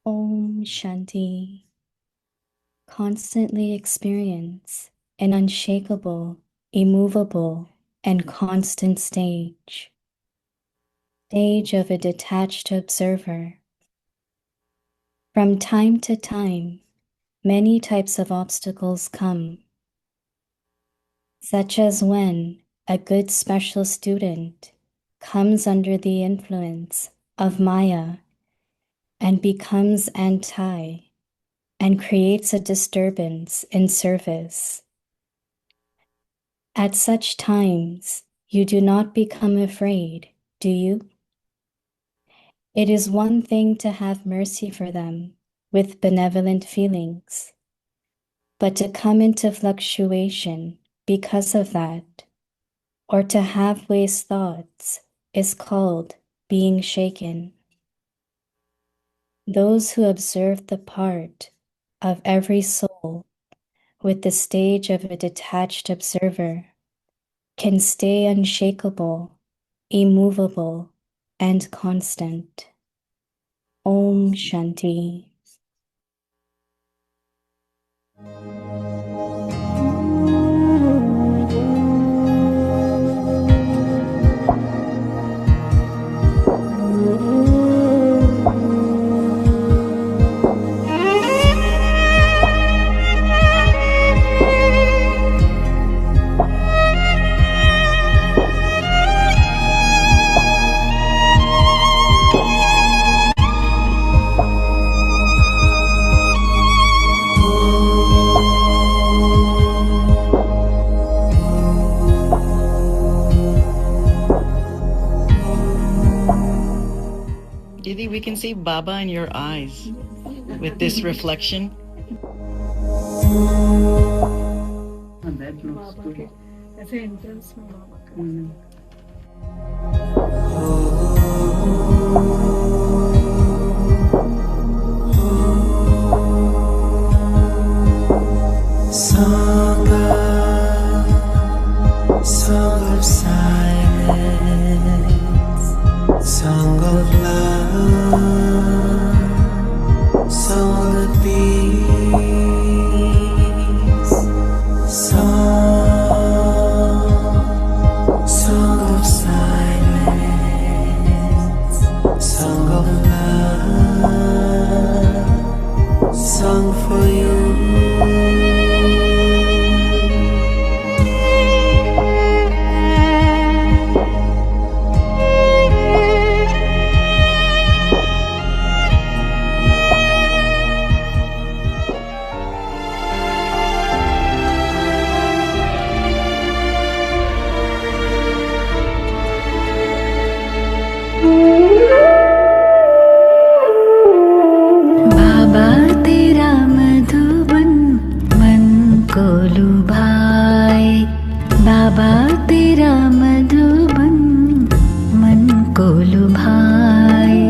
Om Shanti. Constantly experience an unshakable, immovable, and constant stage of a detached observer. From time to time, many types of obstacles come, such as when a good special student comes under the influence of Maya and becomes anti and creates a disturbance in service. At such times, you do not become afraid, do you? It is one thing to have mercy for them with benevolent feelings, but to come into fluctuation because of that, or to have waste thoughts, is called being shaken. Those who observe the part of every soul with the stage of a detached observer can stay unshakable, immovable, and constant. Om Shanti. Didi, we can see Baba in your eyes with this reflection. That looks good. ऐसे entrance में बाबा का Song of silence, song of love, song of peace, song of silence, song of love, song for you. बाबा तेरा मधुबन मन को लुभाए, बाबा तेरा मधुबन मन को लुभाए,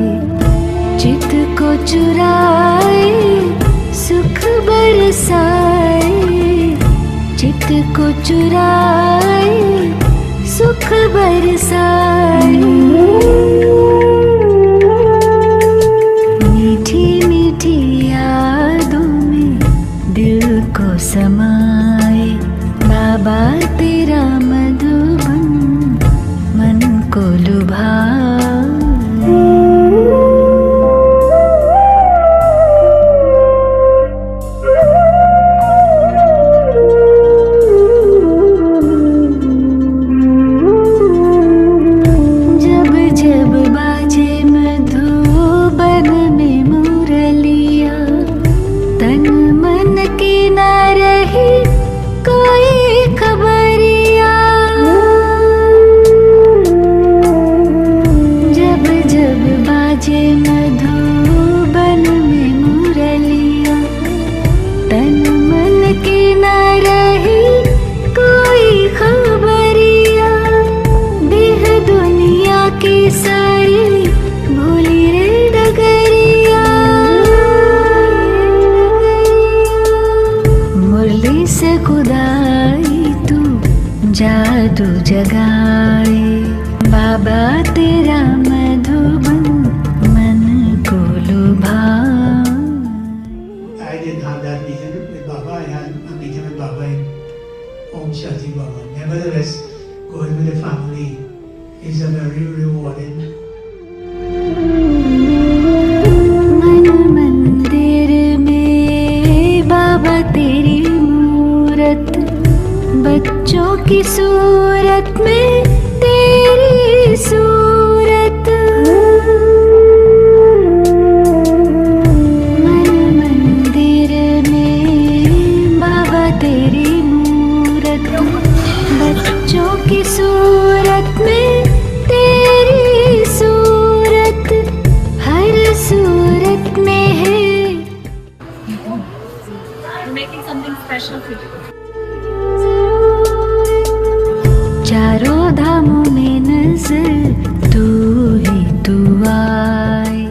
चित को चुराए सुख बरसाए, चित को चुराए सुख बरसाए। मीठी मीठी यादों में दिल को समाए, बाबा तेरा मधुबन मन को लुभाए। जब जब बाजे मधुबन में मुरलिया, तन मन की न रही कोई खबरिया। जब जब बाजे मधुबन में मुरलिया, तन मन की न रही कोई खबरिया। देह दुनिया की सारी भूली रे डगरिया, मुरली से खुदाई तू जादू जगाए, बाबा तेरा मधुबन मन को लुभाए। Sati Baba. Nevertheless, going with the family is a very rewarding. मन मंदिर में बाबा तेरी मूरत, बच्चों की सूरत में तेरी सूरत। मन मंदिर में बाबा तेरी मूरत, बच्चों की सूरत में तेरी सूरत, हर सूरत में है। We're making something special for you. चारों धामों में नजर तू ही तू आए,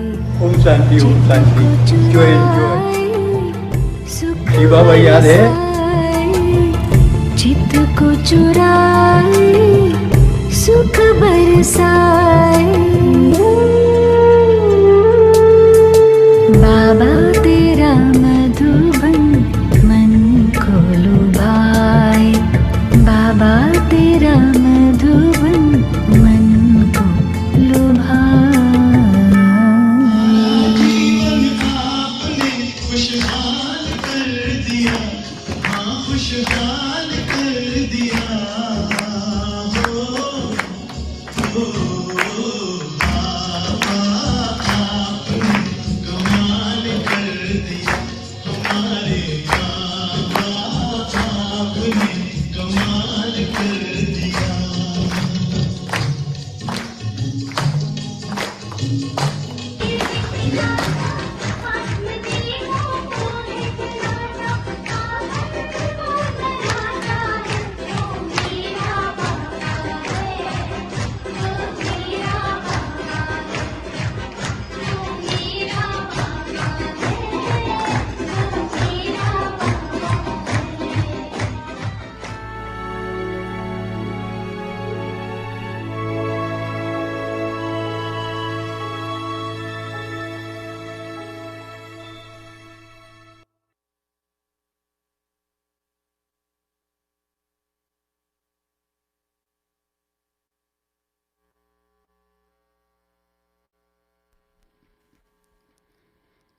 ओम शांति एंजॉय सुख जी बाबा याद है? चित्त को चुराए, सुख बरसाए। बाबा तेरा मधुबन मन को लुभाए, बाबा तेरा मधुबन मन को लुभाए।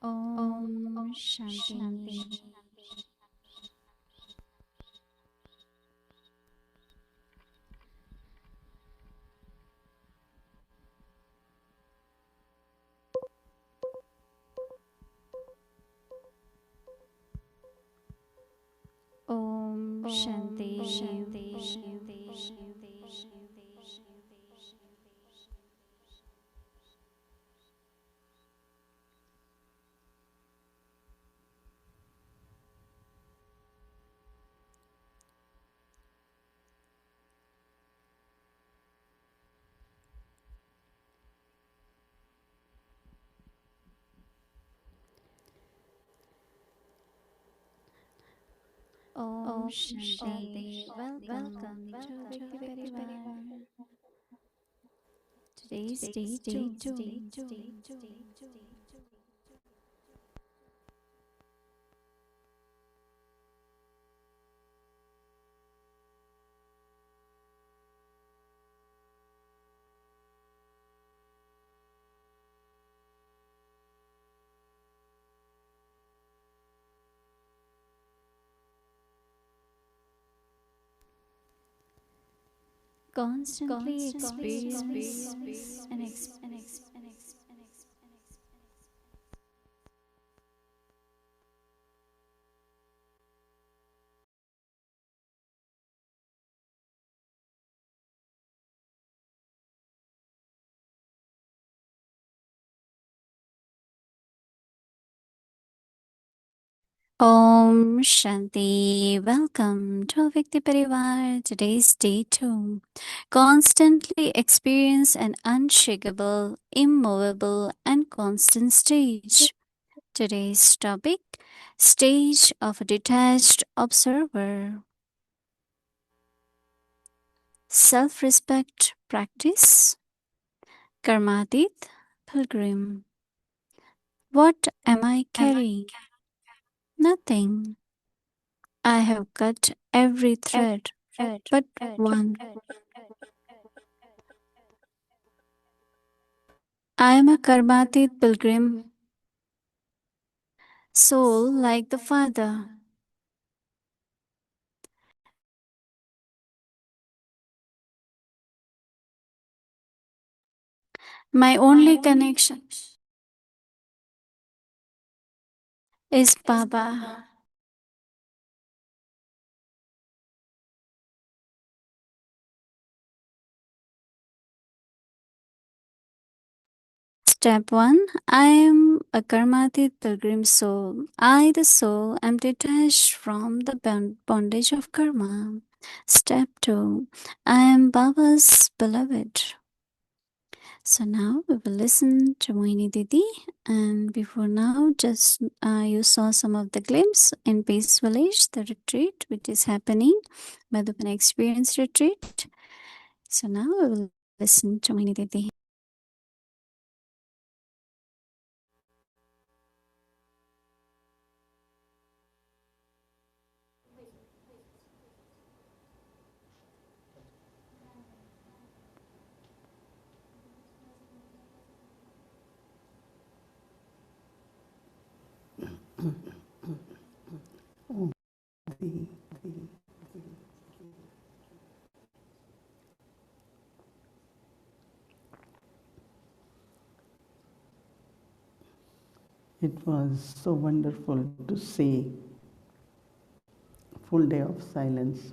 Om Shanti. Om Shanti. Om Shanti. Welcome to Vikti Parivar. Today's day 2. Constantly experience and Om Shanti. Welcome to Vikti Parivar. Today's day 2. Constantly experience an unshakable, immovable, and constant stage. Today's topic: stage of a detached observer. Self-respect practice. Karmatit pilgrim. What am I carrying? Nothing. I have cut every thread but one. I am a karmatit pilgrim, soul like the Father. My only connection is Baba. Step 1. I am a karmatit pilgrim soul. I, the soul, am detached from the bondage of karma. Step 2. I am Baba's beloved. So now we will listen to Mohini Didi, and before now just you saw some of the glimpse in Peace Village, the retreat which is happening, Madhupana Experience Retreat. So now we will listen to Mohini Didi. It was so wonderful to see full day of silence.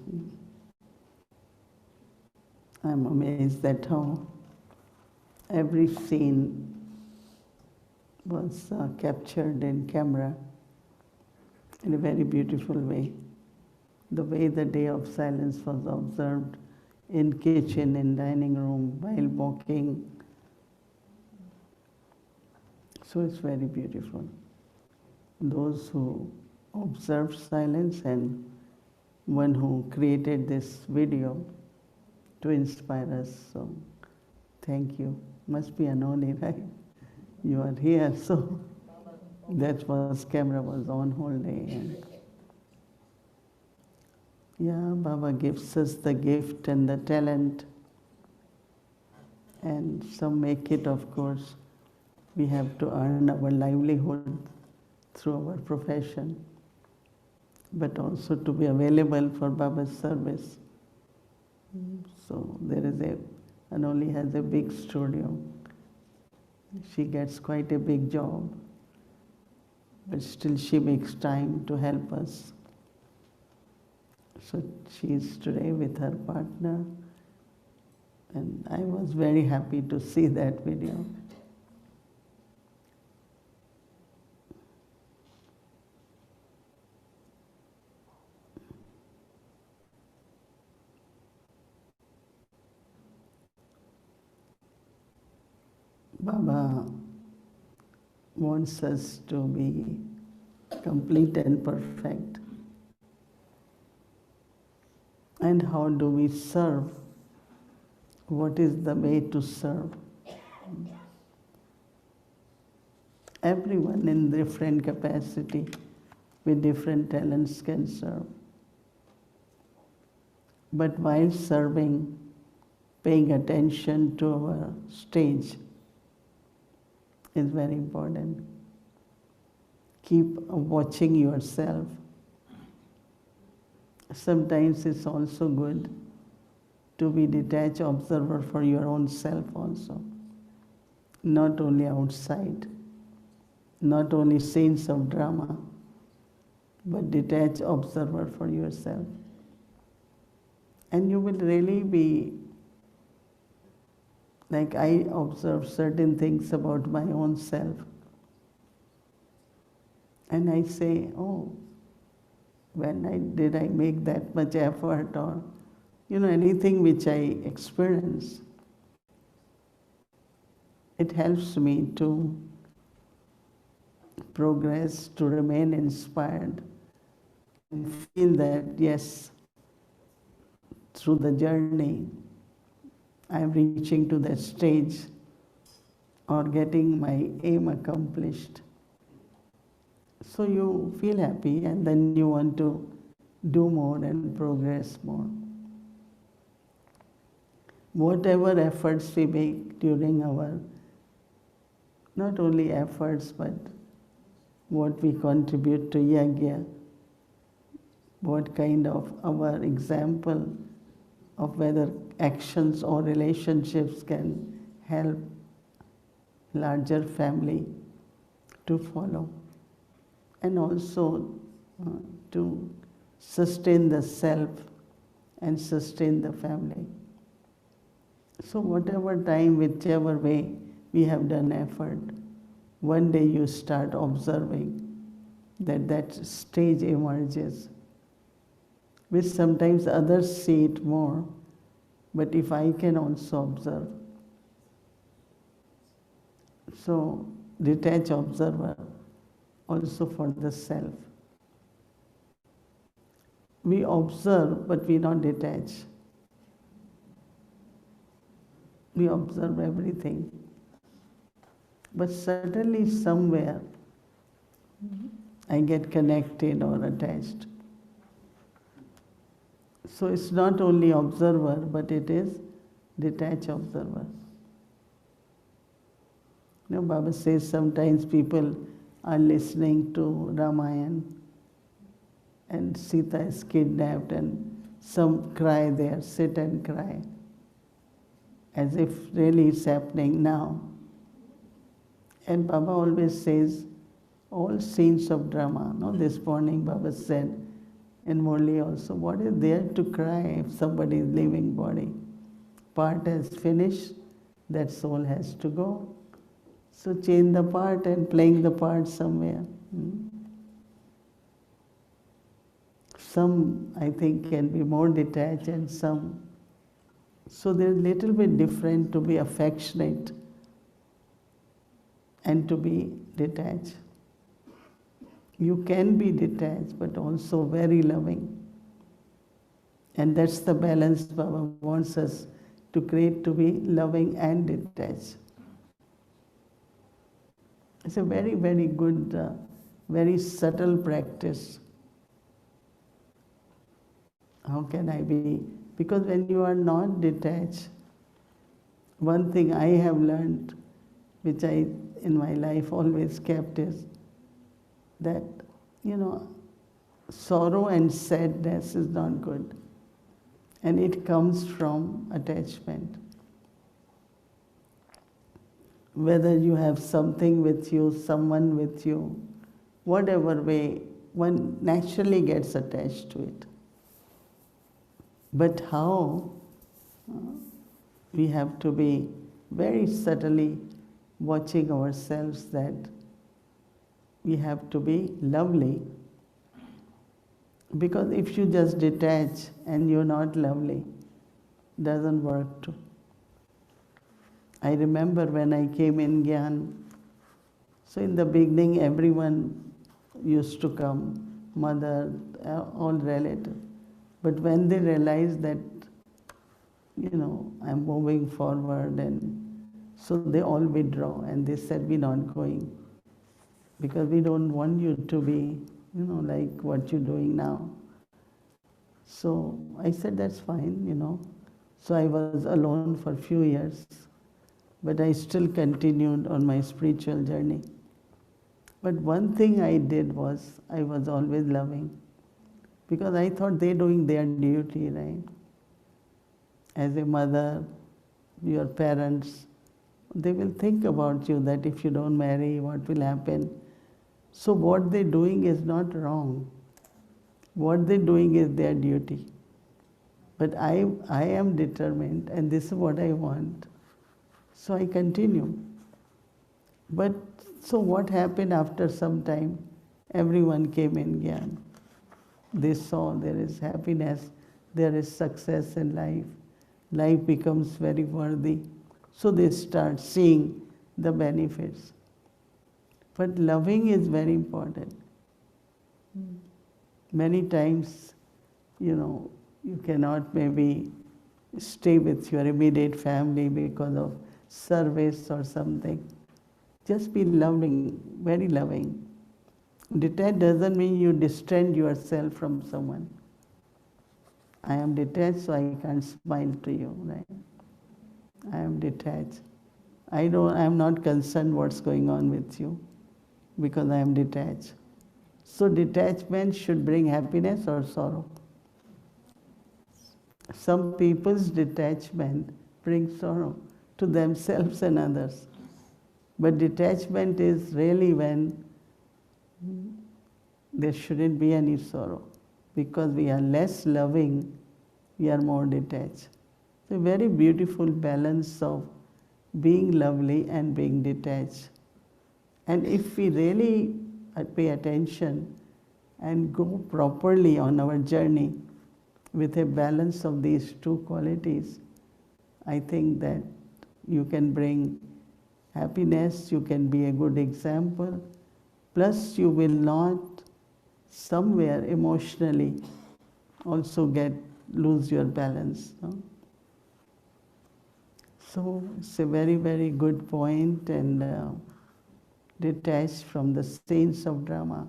I'm amazed at how every scene was captured in camera in a very beautiful way. The way the day of silence was observed in kitchen, in dining room, while walking. So it's very beautiful. Those who observed silence and one who created this video to inspire us. So thank you. Must be Anoni, right? You are here, so that was, camera was on whole day. And yeah, Baba gives us the gift and the talent. And some make it, of course. We have to earn our livelihood through our profession, but also to be available for Baba's service. So there is Anoli has a big studio. She gets quite a big job, but still she makes time to help us. So she is today with her partner, and I was very happy to see that video. Baba wants us to be complete and perfect. And how do we serve? What is the way to serve? Everyone in different capacity, with different talents can serve. But while serving, paying attention to our stage is very important. Keep watching yourself. Sometimes it's also good to be detached observer for your own self also. Not only outside, not only scenes of drama, but detached observer for yourself. And you will really be, like I observe certain things about my own self. And I say, oh, when did I make that much effort, or anything which I experience. It helps me to progress, to remain inspired, and feel that, yes, through the journey, I'm reaching to that stage or getting my aim accomplished. So you feel happy, and then you want to do more and progress more. whatever efforts we make during our, not only efforts, but what we contribute to yajna, what kind of our example of whether actions or relationships can help larger family to follow, and also to sustain the self and sustain the family. So whatever time, whichever way we have done effort, one day you start observing that stage emerges, which sometimes others see it more, but if I can also observe. So detach observer also for the self. We observe, but we not detach. We observe everything. But certainly somewhere I get connected or attached. So it's not only observer, but it is detached observer. You know, Baba says sometimes people are listening to Ramayana and Sita is kidnapped and some cry there, sit and cry, as if really it's happening now. And Baba always says, all scenes of drama, no? This morning Baba said, and Murli also, what is there to cry if somebody is leaving body? Part has finished, that soul has to go. So change the part and playing the part somewhere. Some, I think, can be more detached and some. So they're a little bit different to be affectionate and to be detached. You can be detached, but also very loving. And that's the balance Baba wants us to create, to be loving and detached. It's a very, very good, very subtle practice. How can I be? Because when you are not detached, one thing I have learned, which I in my life always kept, is that, you know, sorrow and sadness is not good. And it comes from attachment. Whether you have something with you, someone with you, whatever way, one naturally gets attached to it. But how? We have to be very subtly watching ourselves that we have to be lovely. Because if you just detach and you're not lovely, doesn't work too. I remember when I came in Gyan, so in the beginning everyone used to come, mother, all relatives. But when they realized that, you know, I'm moving forward, and so they all withdraw and they said, we're not going. Because we don't want you to be, you know, like what you're doing now. So I said, that's fine, you know. So I was alone for a few years, but I still continued on my spiritual journey. But one thing I did was, I was always loving. Because I thought they're doing their duty, right? As a mother, your parents, they will think about you that if you don't marry, what will happen? So what they're doing is not wrong. What they're doing is their duty. But I am determined, and this is what I want. So I continue. But so what happened after some time? Everyone came in Gyan. They saw there is happiness, there is success in life. Life becomes very worthy. So they start seeing the benefits. But loving is very important. Many times, you know, you cannot maybe stay with your immediate family because of service or something. Just be loving, very loving. Detached doesn't mean you distance yourself from someone. I am detached, so I can't smile to you, right? I am detached. I am not concerned what's going on with you because I am detached. So detachment should bring happiness or sorrow. Some people's detachment brings sorrow to themselves and others. But detachment is really when there shouldn't be any sorrow. Because we are less loving, we are more detached. It's a very beautiful balance of being lovely and being detached. And if we really pay attention and go properly on our journey with a balance of these two qualities, I think that you can bring happiness, you can be a good example, plus you will not somewhere emotionally also lose your balance. No? So it's a very, very good point, and detached from the scenes of drama.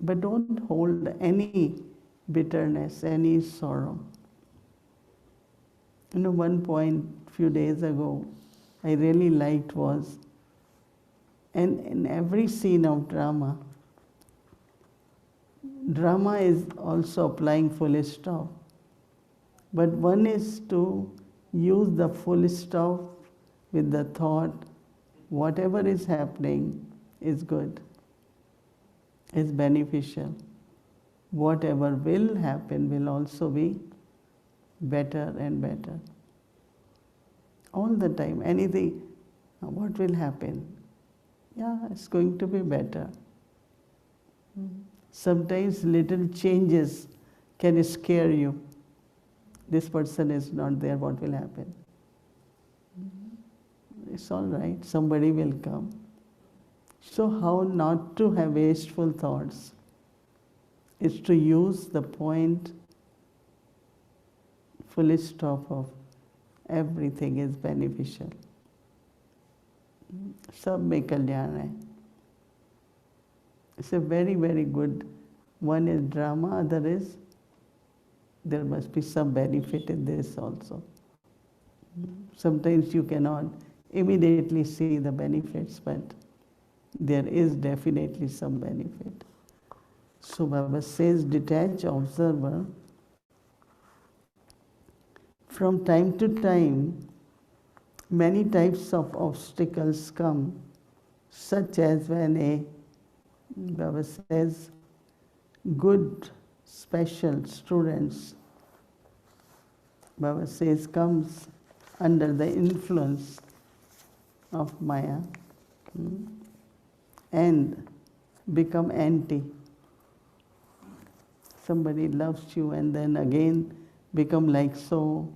But don't hold any bitterness, any sorrow. One point few days ago I really liked was, and in every scene of drama is also applying full stop. But one is to use the full stop with the thought, whatever is happening is good, is beneficial. Whatever will happen will also be better and better. All the time, anything, what will happen? Yeah, it's going to be better. Sometimes little changes can scare you. This person is not there, what will happen? It's all right, somebody will come. So how not to have wasteful thoughts is to use the point full stop of everything is beneficial. Sab mein kalyan hai. It's a very, very good. One is drama, other is there must be some benefit in this also. Sometimes you cannot immediately see the benefits, but there is definitely some benefit. So Baba says, detached observer, from time to time, many types of obstacles come, such as when Baba says, good, special students, Baba says, comes under the influence of Maya and become anti. Somebody loves you and then again become like so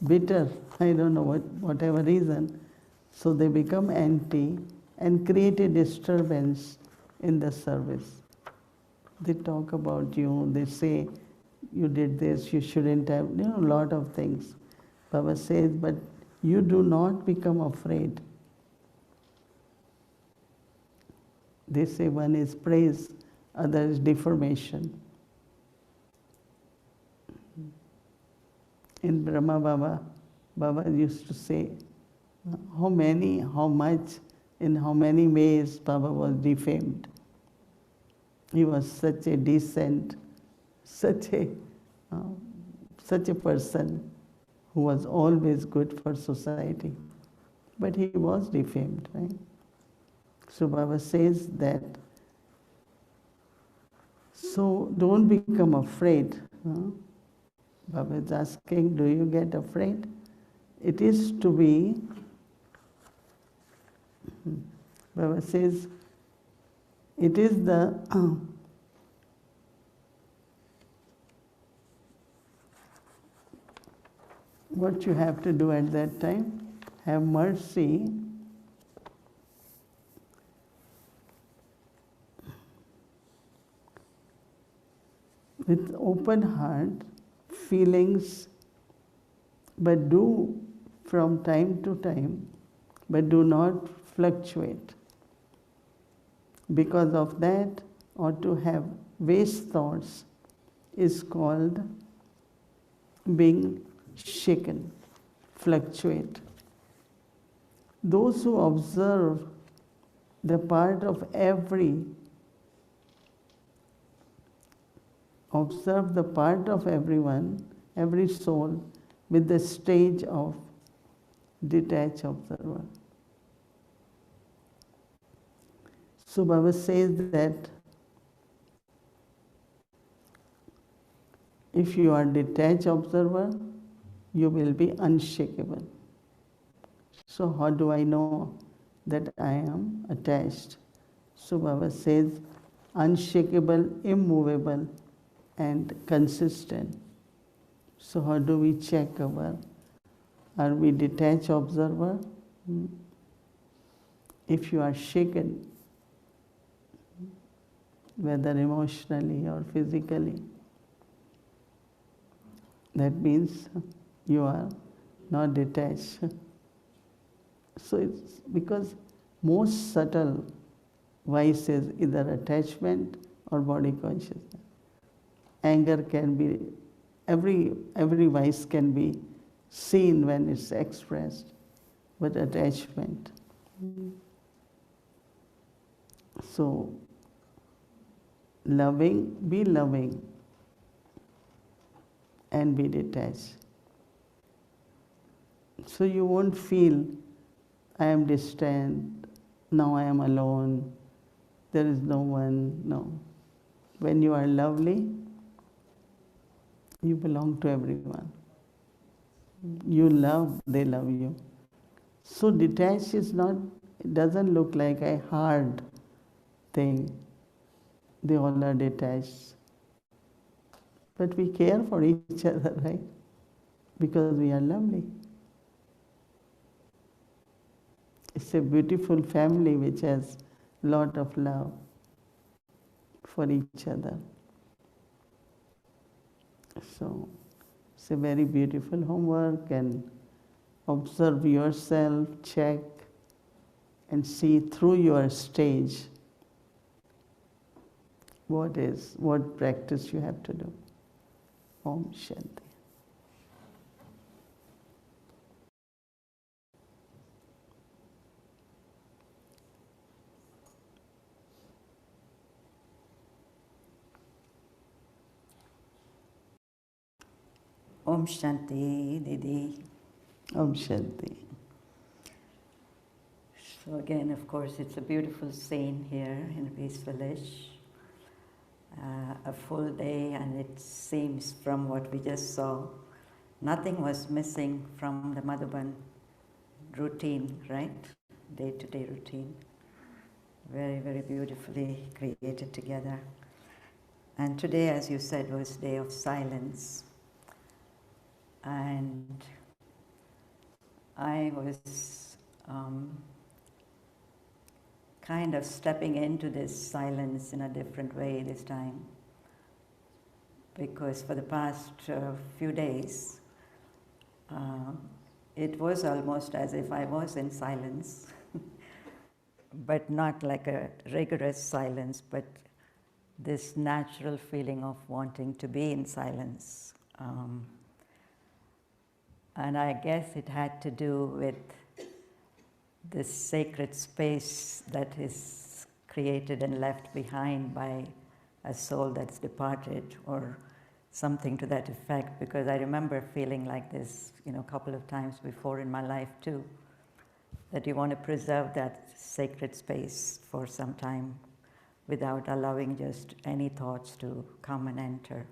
bitter, I don't know whatever reason. So they become anti and create a disturbance in the service. They talk about you, they say, you did this, you shouldn't have, a lot of things. Baba says, but you do not become afraid. They say one is praise, other is deformation. In Brahma Baba used to say, how much, in how many ways Baba was defamed. He was such a decent, such a person who was always good for society. But he was defamed, right? So Baba says that, so don't become afraid. Baba is asking, do you get afraid? It is to be, Baba says, it is the what you have to do at that time, have mercy with open heart, feelings, but do from time to time, but do not fluctuate. Because of that, or to have waste thoughts is called being shaken, fluctuate. Those who observe the part of everyone every soul, with the stage of detached observer. So Baba says that if you are detached observer, you will be unshakable. So how do I know that I am attached? So Baba says, unshakable, immovable, and consistent. So how do we check are we detached observer? If you are shaken, whether emotionally or physically, that means you are not detached. So it's because most subtle vice is either attachment or body consciousness. Anger can be, every vice can be seen when it's expressed, but attachment. So, be loving and be detached. So you won't feel, I am distant, now I am alone, there is no one, no. When you are lovely, you belong to everyone. You love, they love you. So detached is not, it doesn't look like a hard thing. They all are detached. But we care for each other, right? Because we are lovely. It's a beautiful family which has a lot of love for each other. So it's a very beautiful homework, and observe yourself, check, and see through your stage what practice you have to do. Om Shanti. Om Shanti, Didi. Om Shanti. So again, of course, it's a beautiful scene here in Peace Village. A full day, and it seems from what we just saw, nothing was missing from the Madhuban routine, right? Day-to-day routine. Very, very beautifully created together. And today, as you said, was day of silence. And I was kind of stepping into this silence in a different way this time. Because for the past few days, it was almost as if I was in silence, but not like a rigorous silence, but this natural feeling of wanting to be in silence. And I guess it had to do with this sacred space that is created and left behind by a soul that's departed, or something to that effect, because I remember feeling like this, a couple of times before in my life too, that you want to preserve that sacred space for some time without allowing just any thoughts to come and enter.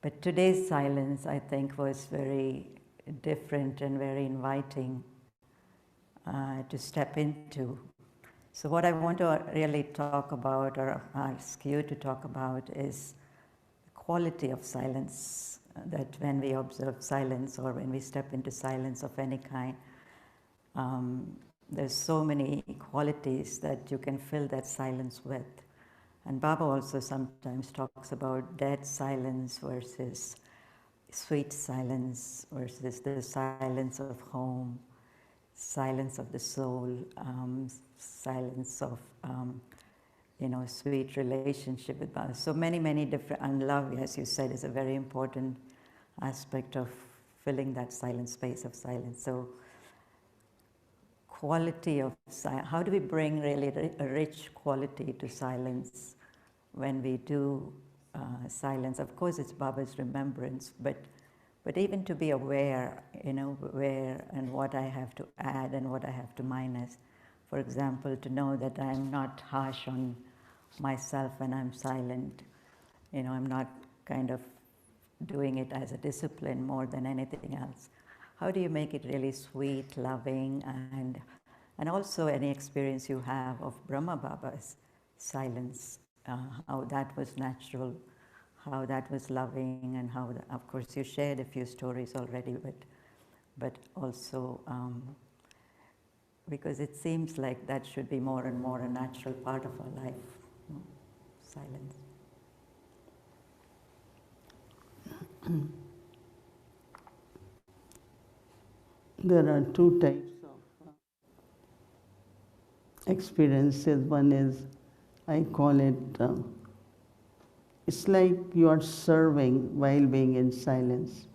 But today's silence, I think, was very different and very inviting to step into. So what I want to really talk about, or ask you to talk about, is the quality of silence, that when we observe silence or when we step into silence of any kind, there's so many qualities that you can fill that silence with. And Baba also sometimes talks about dead silence versus sweet silence versus the silence of home, silence of the soul, silence of, sweet relationship with Baba. So many, many different, and love, as you said, is a very important aspect of filling that silent space of silence. So quality of silence, how do we bring really a rich quality to silence when we do silence? Of course, it's Baba's remembrance, but even to be aware, where and what I have to add and what I have to minus. For example, to know that I'm not harsh on myself when I'm silent. I'm not kind of doing it as a discipline more than anything else. How do you make it really sweet, loving, and also any experience you have of Brahma Baba's silence, how that was natural, how that was loving, and how, of course, you shared a few stories already, but also because it seems like that should be more and more a natural part of our life, silence. There are two types of experiences. One is, I call it, it's like you are serving while being in silence.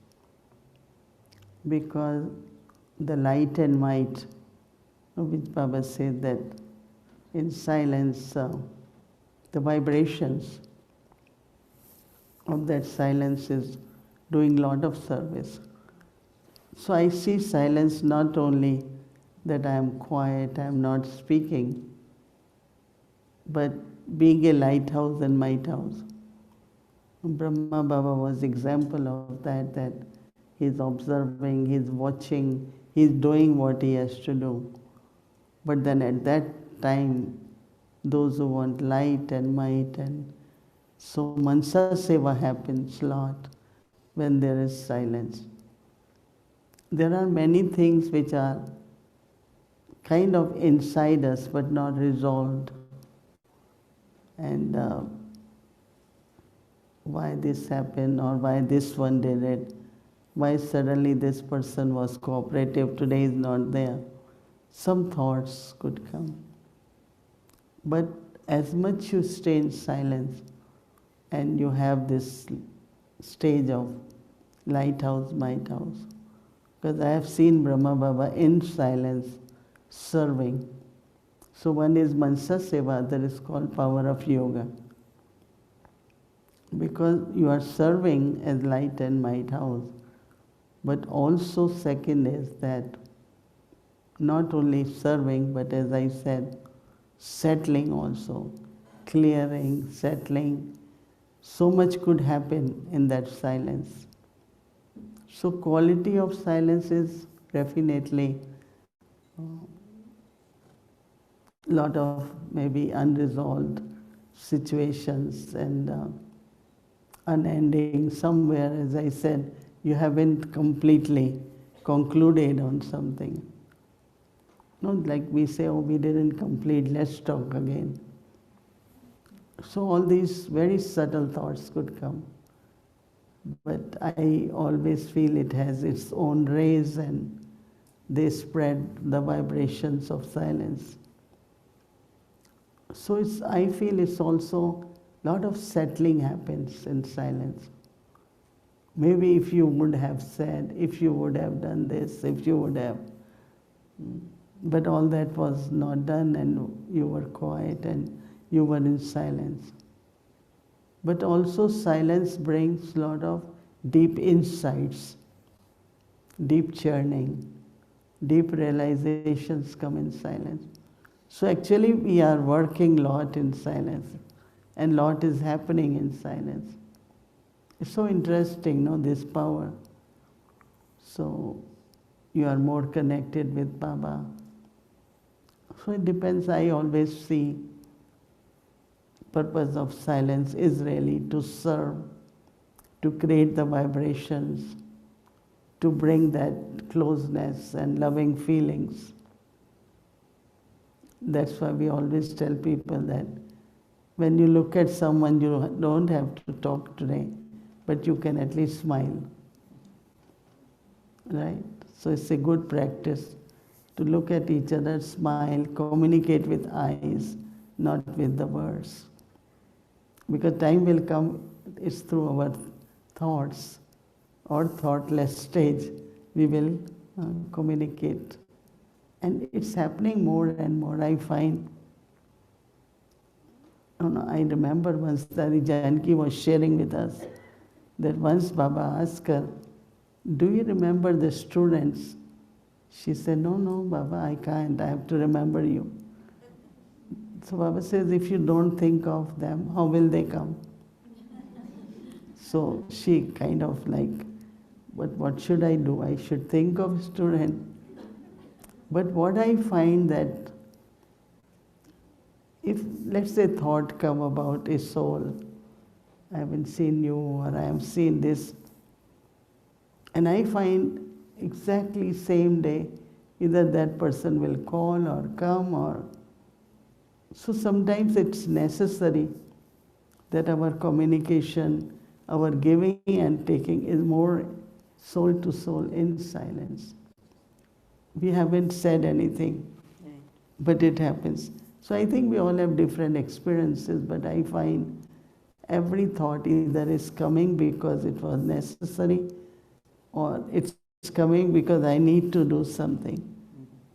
Because the light and might, which Baba said that in silence, the vibrations of that silence is doing a lot of service. So I see silence not only that I am quiet, I am not speaking, but being a lighthouse and might house. Brahma Baba was example of that he's observing, he's watching, he's doing what he has to do. But then at that time, those who want light and might, and so Mansa Seva happens a lot when there is silence. There are many things which are kind of inside us but not resolved. And why this happened, or why this one did it, why suddenly this person was cooperative, today is not there. Some thoughts could come. But as much you stay in silence and you have this stage of lighthouse, might house, because I have seen Brahma Baba in silence serving. So one is Mansa Seva, that is called power of yoga. Because you are serving as light and might house, but also second is that not only serving, but as I said, settling also, clearing, settling. So much could happen in that silence. So quality of silence is definitely a lot of maybe unresolved situations and unending. Somewhere, as I said, you haven't completely concluded on something. Not like we say, oh, we didn't complete, let's talk again. So all these very subtle thoughts could come. But I always feel it has its own rays and they spread the vibrations of silence. So I feel it's also a lot of settling happens in silence. Maybe if you would have said, if you would have done this, if you would have, but all that was not done and you were quiet and you were in silence. But also silence brings a lot of deep insights, deep churning, deep realizations come in silence. So actually we are working a lot in silence and a lot is happening in silence. It's so interesting, this power. So you are more connected with Baba. So it depends. I always see purpose of silence is really to serve, to create the vibrations, to bring that closeness and loving feelings. That's why we always tell people that when you look at someone, you don't have to talk today, but you can at least smile. Right? So it's a good practice to look at each other, smile, communicate with eyes, not with the words. Because time will come, it's through our thoughts or thoughtless stage we will communicate. And it's happening more and more, I find. I remember once Dadi Janki was sharing with us that once Baba asked her, do you remember the students? She said, no, Baba, I can't. I have to remember you. So Baba says, if you don't think of them, how will they come? So she kind of like, but what should I do? I should think of student. But what I find that if, let's say, thought come about a soul, I haven't seen you or I have seen this, and I find exactly same day, either that person will call or come or... So sometimes it's necessary that our communication, our giving and taking is more soul to soul in silence. We haven't said anything, but it happens. So I think we all have different experiences, but I find every thought either is coming because it was necessary or it's coming because I need to do something.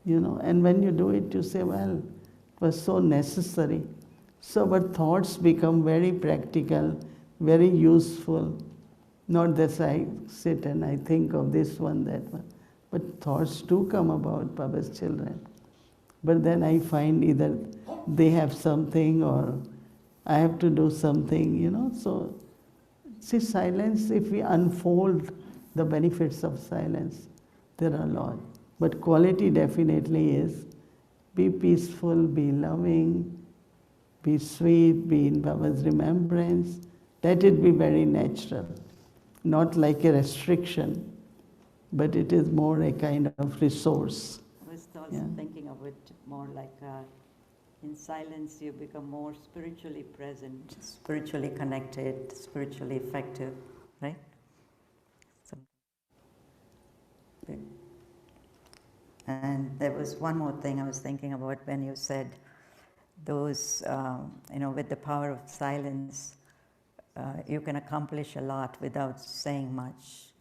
And when you do it, you say, well, it was so necessary. So our thoughts become very practical, very useful. Not that I sit and I think of this one, that one. But thoughts do come about Baba's children. But then I find either they have something or I have to do something, So, see, silence, if we unfold the benefits of silence, there are a lot. But quality definitely is be peaceful, be loving, be sweet, be in Baba's remembrance. Let it be very natural, not like a restriction, but it is more a kind of resource. I was also thinking of it more like in silence you become more spiritually present, spiritually connected, spiritually effective, right? And there was one more thing I was thinking about when you said those, with the power of silence, you can accomplish a lot without saying much.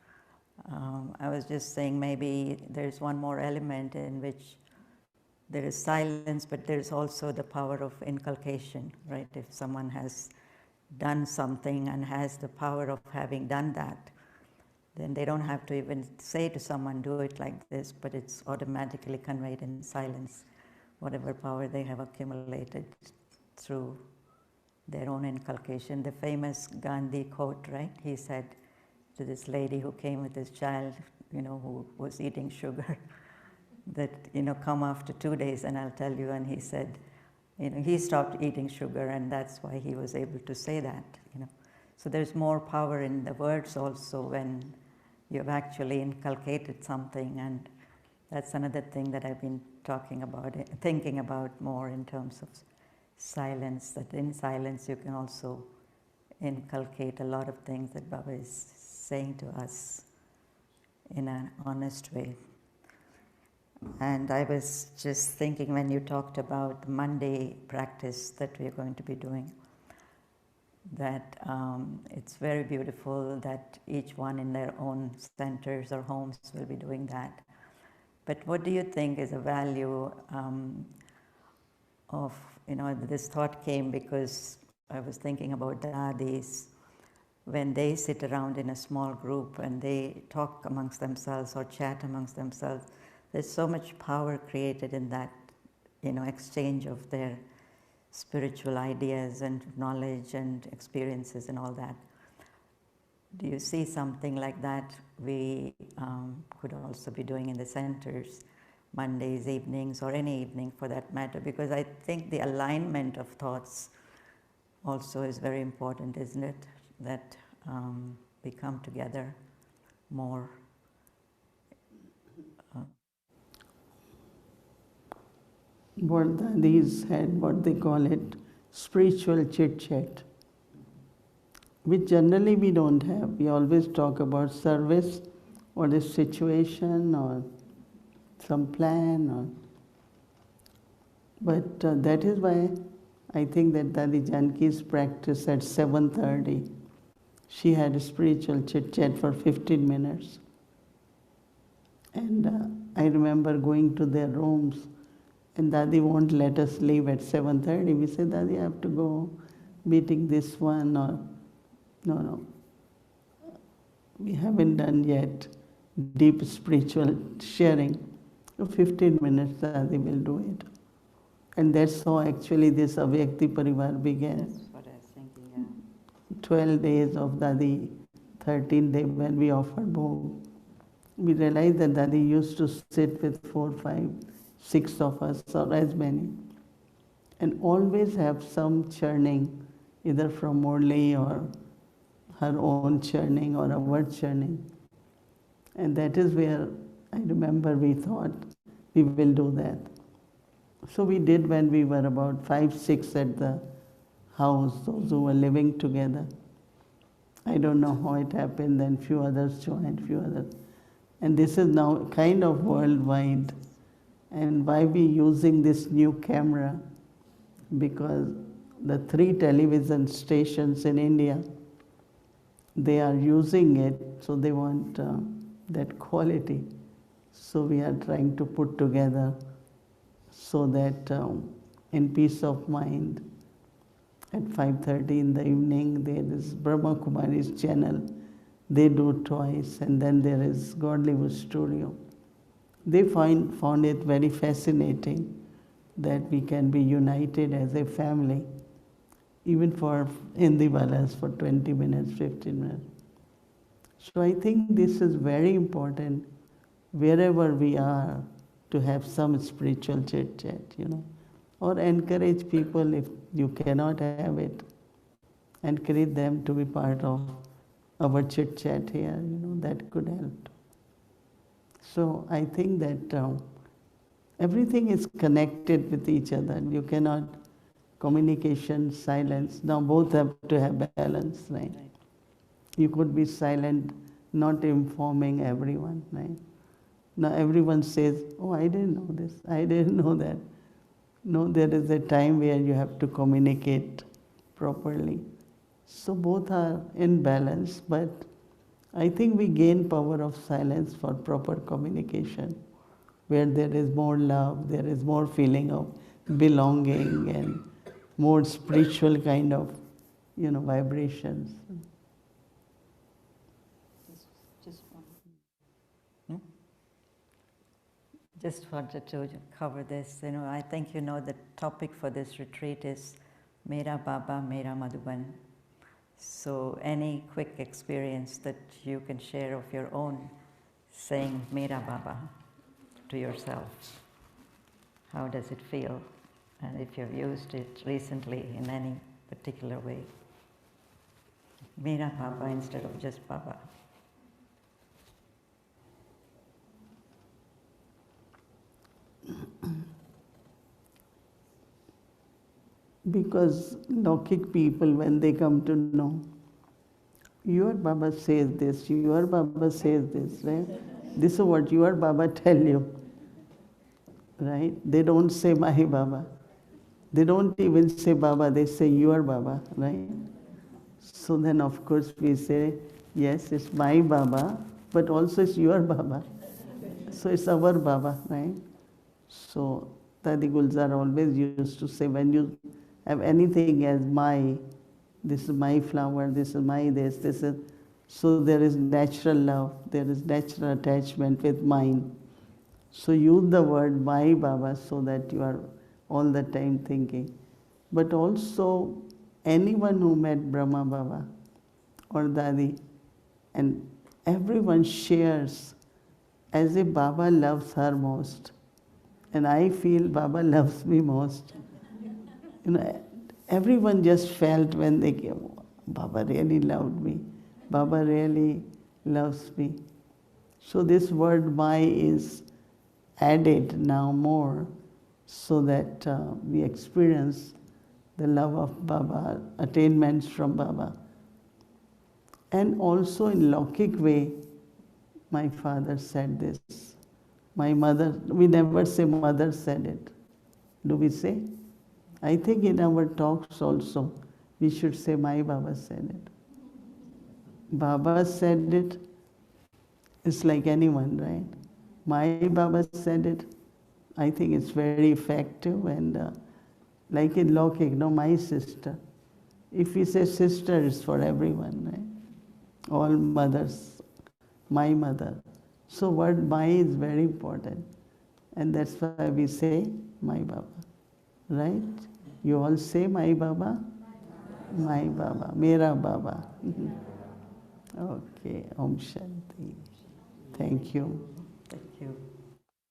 I was just saying maybe there's one more element in which there is silence, but there's also the power of inculcation, right? If someone has done something and has the power of having done that, then they don't have to even say to someone, do it like this, but it's automatically conveyed in silence, whatever power they have accumulated through their own inculcation. The famous Gandhi quote, right? He said to this lady who came with his child, who was eating sugar, that, come after 2 days and I'll tell you. And he said, he stopped eating sugar and that's why he was able to say that, So there's more power in the words also when you've actually inculcated something, and that's another thing that I've been thinking about more in terms of silence, that in silence you can also inculcate a lot of things that Baba is saying to us in an honest way. And I was just thinking when you talked about the Monday practice that we're going to be doing, that it's very beautiful that each one in their own centers or homes will be doing that. But what do you think is a value of, this thought came because I was thinking about the Adis, when they sit around in a small group and they talk amongst themselves or chat amongst themselves, there's so much power created in that, exchange of their spiritual ideas and knowledge and experiences and all that. Do you see something like that we could also be doing in the centers, Mondays, evenings, or any evening for that matter? Because I think the alignment of thoughts also is very important, isn't it? That we come together more. What these had, what they call it, spiritual chit-chat, which generally we don't have. We always talk about service or the situation or some plan. But that is why I think that Dadi Janki's practice at 7:30, she had a spiritual chit-chat for 15 minutes. And I remember going to their rooms, and Dadi won't let us leave at 7:30. We say, Dadi, I have to go meeting this one, or no, we haven't done yet deep spiritual sharing. 15 minutes, Dadi will do it. And that's how actually this Avyakti Parivar began. That's what I was thinking, yeah. 12 days of Dadi, 13th day when we offered bhog. We realized that Dadi used to sit with 4, 5, 6 of us, or as many, and always have some churning, either from Murli or her own churning or our churning. And that is where I remember we thought we will do that. So we did when we were about 5, 6 at the house, those who were living together. I don't know how it happened, then few others joined, few others. And this is now kind of worldwide. And why we using this new camera? Because the 3 television stations in India, they are using it, so they want that quality. So we are trying to put together so that in peace of mind, at 5:30 in the evening, there is Brahma Kumari's channel. They do twice, and then there is Godlywood Studio. They found it very fascinating that we can be united as a family, even for Hindiwalas for 20 minutes, 15 minutes. So I think this is very important wherever we are to have some spiritual chit-chat, or encourage people if you cannot have it, encourage them to be part of our chit-chat here, that could help. So I think that everything is connected with each other. You cannot, communication, silence, now both have to have balance, right? You could be silent, not informing everyone, right? Now everyone says, oh, I didn't know this, I didn't know that. No, there is a time where you have to communicate properly. So both are in balance, but I think we gain power of silence for proper communication, where there is more love, there is more feeling of belonging and more spiritual kind of, vibrations. Just wanted to cover this. I think the topic for this retreat is Mera Baba, Mera Madhuban. So any quick experience that you can share of your own saying Mera Baba to yourself. How does it feel? And if you've used it recently in any particular way. Mera Baba instead of just Baba. Because Lokik people, when they come to know, your Baba says this, your Baba says this, right? This is what your Baba tell you, right? They don't say my Baba. They don't even say Baba, they say your Baba, right? So then of course we say, yes, it's my Baba, but also it's your Baba. So it's our Baba, right? So Dadi Gulzar always used to say, when you have anything as my, this is my flower, this is my this is, so there is natural love, there is natural attachment with mine. So use the word my Baba so that you are all the time thinking. But also anyone who met Brahma Baba or Dadi, and everyone shares as if Baba loves her most. And I feel Baba loves me most. Everyone just felt when they came, Baba really loved me. Baba really loves me. So this word my is added now more so that we experience the love of Baba, attainments from Baba. And also in Lokik way, my father said this. My mother, we never say mother said it. Do we say? I think in our talks also, we should say my Baba said it. Baba said it, it's like anyone, right? Mai Baba said it. I think it's very effective, and like in Lokik, no, my sister. If we say sister, it's for everyone, right? All mothers, my mother. So word Mai is very important, and that's why we say Mai Baba, right? You all say Mai Baba? Mai Baba, Mera Baba. Okay, Om Shanti. Thank you. Thank you.